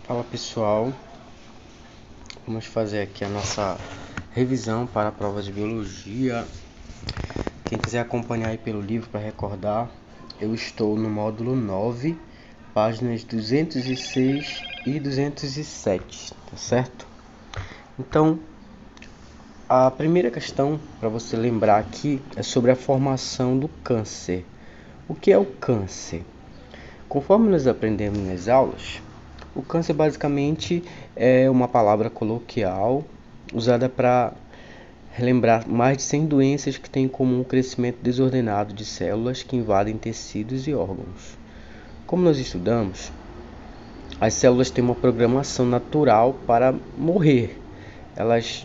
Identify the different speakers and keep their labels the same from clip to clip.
Speaker 1: Fala pessoal, vamos fazer aqui a nossa revisão para a prova de biologia. Quem quiser acompanhar aí pelo livro para recordar, eu estou no módulo 9, páginas 206 e 207, tá certo? Então, a primeira questão para você lembrar aqui é sobre a formação do câncer. O que é o câncer? Conforme nós aprendemos nas aulas, o câncer basicamente é uma palavra coloquial usada para relembrar mais de 100 doenças que têm em comum o crescimento desordenado de células que invadem tecidos e órgãos. Como nós estudamos, as células têm uma programação natural para morrer. Elas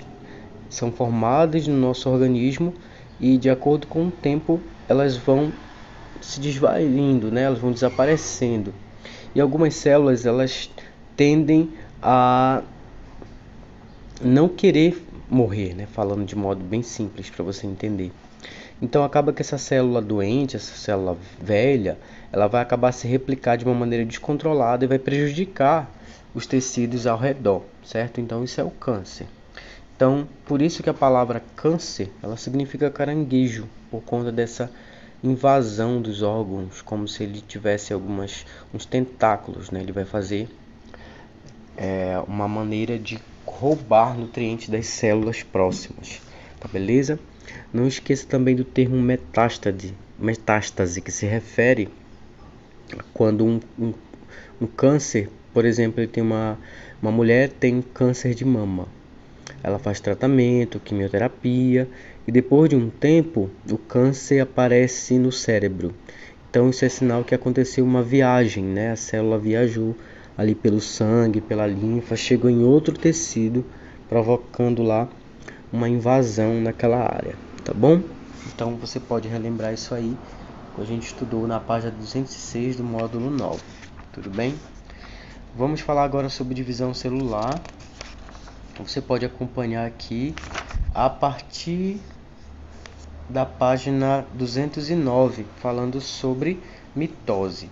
Speaker 1: são formadas no nosso organismo e, de acordo com o tempo, elas vão se desvaindo, né? Elas vão desaparecendo. E algumas células elas tendem a não querer morrer, né? Falando de modo bem simples para você entender. Então acaba que essa célula doente, essa célula velha, ela vai acabar se replicar de uma maneira descontrolada e vai prejudicar os tecidos ao redor, certo? Então isso é o câncer. Então, por isso que a palavra câncer, ela significa caranguejo, por conta dessa invasão dos órgãos, como se ele tivesse uns tentáculos, né? Ele vai fazer uma maneira de roubar nutrientes das células próximas, tá beleza? Não esqueça também do termo metástase, que se refere quando um câncer, por exemplo, ele tem uma mulher tem câncer de mama. Ela faz tratamento, quimioterapia e depois de um tempo o câncer aparece no cérebro. Então isso é sinal que aconteceu uma viagem, né? A célula viajou ali pelo sangue, pela linfa, chegou em outro tecido, provocando lá uma invasão naquela área, tá bom? Então você pode relembrar isso aí que a gente estudou na página 206 do módulo 9, tudo bem? Vamos falar agora sobre divisão celular. Você pode acompanhar aqui a partir da página 209, falando sobre mitose.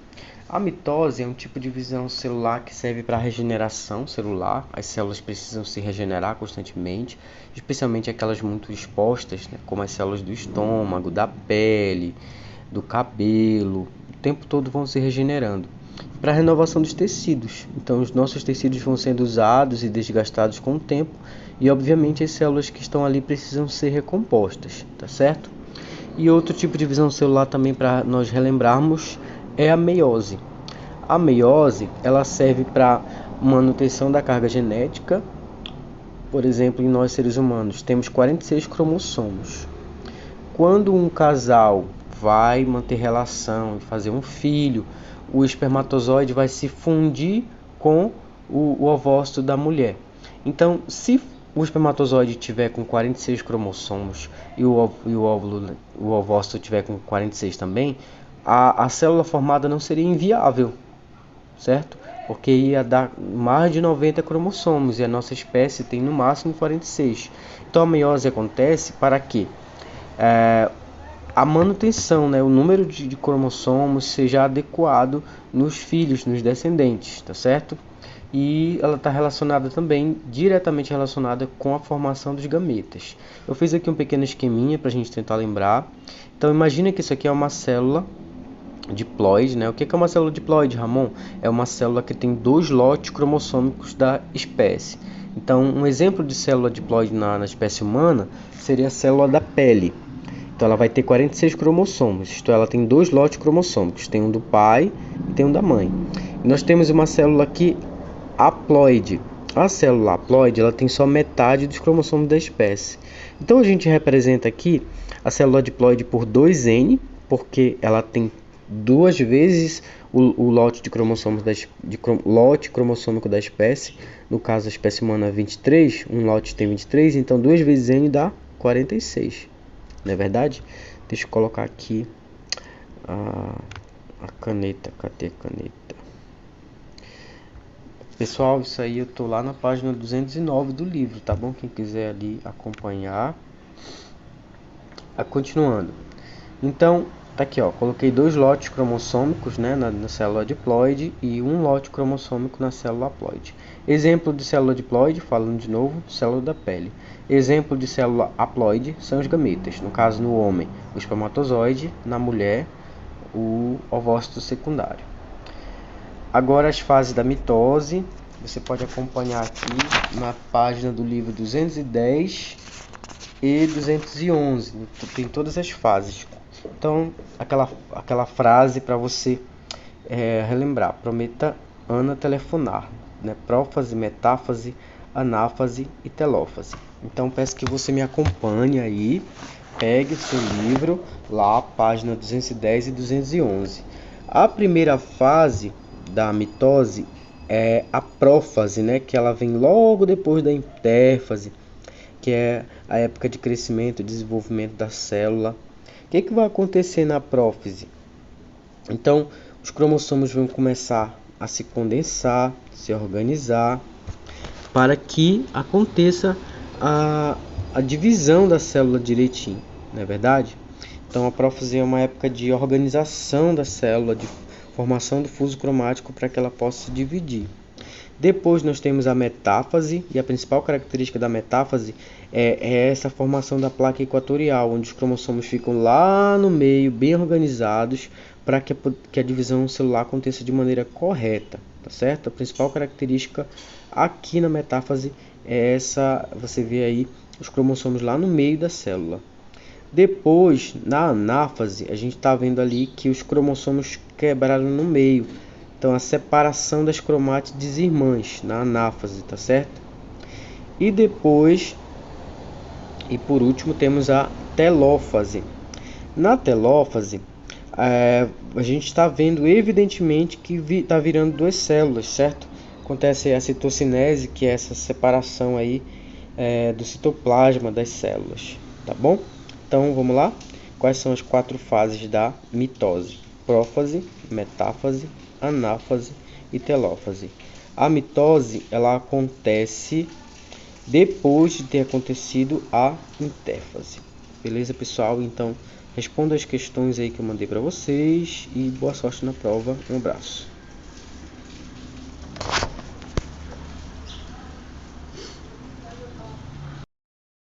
Speaker 1: A mitose é um tipo de divisão celular que serve para a regeneração celular. As células precisam se regenerar constantemente, especialmente aquelas muito expostas, né, como as células do estômago, da pele, do cabelo. O tempo todo vão se regenerando. Para a renovação dos tecidos. Então, os nossos tecidos vão sendo usados e desgastados com o tempo, e obviamente as células que estão ali precisam ser recompostas, tá certo? E outro tipo de divisão celular também para nós relembrarmos é a meiose. A meiose, ela serve para manutenção da carga genética. Por exemplo, em nós seres humanos temos 46 cromossomos. Quando um casal vai manter relação e fazer um filho, o espermatozoide vai se fundir com o ovócito da mulher. Então, se o espermatozoide tiver com 46 cromossomos e o ovócito tiver com 46 também, a célula formada não seria inviável, certo? Porque ia dar mais de 90 cromossomos e a nossa espécie tem no máximo 46. Então a meiose acontece para quê? A manutenção, né, o número de cromossomos seja adequado nos filhos, nos descendentes, tá certo? E ela está relacionada também, diretamente relacionada com a formação dos gametas. Eu fiz aqui um pequeno esqueminha para a gente tentar lembrar. Então imagina que isso aqui é uma célula diploide, né? O que é uma célula diploide, Ramon? É uma célula que tem 2 lotes cromossômicos da espécie. Então um exemplo de célula diploide na espécie humana seria a célula da pele. Então ela vai ter 46 cromossomos, isto é, ela tem 2 lotes cromossômicos, tem um do pai e tem um da mãe. E nós temos uma célula aqui haploide. A célula haploide, ela tem só metade dos cromossomos da espécie. Então a gente representa aqui a célula diploide por 2N, porque ela tem 2 vezes o lote de cromossomos lote cromossômico da espécie. No caso da espécie humana 23, um lote tem 23, então 2 vezes N dá 46. Não é verdade? Deixa eu colocar aqui a caneta. Cadê a caneta? Pessoal, isso aí eu tô lá na página 209 do livro, tá bom? Quem quiser ali acompanhar. Continuando. Então, Tá aqui, ó, coloquei 2 lotes cromossômicos, né, na célula diploide e 1 lote cromossômico na célula haploide. Exemplo de célula diploide, falando de novo, célula da pele. Exemplo de célula haploide são os gametas, no caso no homem, o espermatozoide, na mulher, o ovócito secundário. Agora as fases da mitose, você pode acompanhar aqui na página do livro 210 e 211, tem todas as fases. Então, aquela frase para você relembrar: prometa Ana telefonar, né? Prófase, metáfase, anáfase e telófase. Então, peço que você me acompanhe aí, pegue o seu livro, lá, página 210 e 211. A primeira fase da mitose é a prófase, né? Que ela vem logo depois da intérfase, que é a época de crescimento e desenvolvimento da célula. O que vai acontecer na prófase? Então, os cromossomos vão começar a se condensar, se organizar, para que aconteça a divisão da célula direitinho, não é verdade? Então, a prófase é uma época de organização da célula, de formação do fuso cromático para que ela possa se dividir. Depois nós temos a metáfase, e a principal característica da metáfase é essa formação da placa equatorial, onde os cromossomos ficam lá no meio, bem organizados, para que a divisão celular aconteça de maneira correta, tá certo? A principal característica aqui na metáfase é essa, você vê aí os cromossomos lá no meio da célula. Depois, na anáfase, a gente está vendo ali que os cromossomos quebraram no meio. Então, a separação das cromátides irmãs na anáfase, tá certo? E depois, e por último, temos a telófase. Na telófase, a gente está vendo evidentemente que está virando 2 células, certo? Acontece a citocinese, que é essa separação aí do citoplasma das células, tá bom? Então, vamos lá? Quais são as 4 fases da mitose? Prófase, metáfase, anáfase e telófase. A mitose, ela acontece depois de ter acontecido a intérfase. Beleza, pessoal? Então, responda as questões aí que eu mandei para vocês e boa sorte na prova. Um abraço.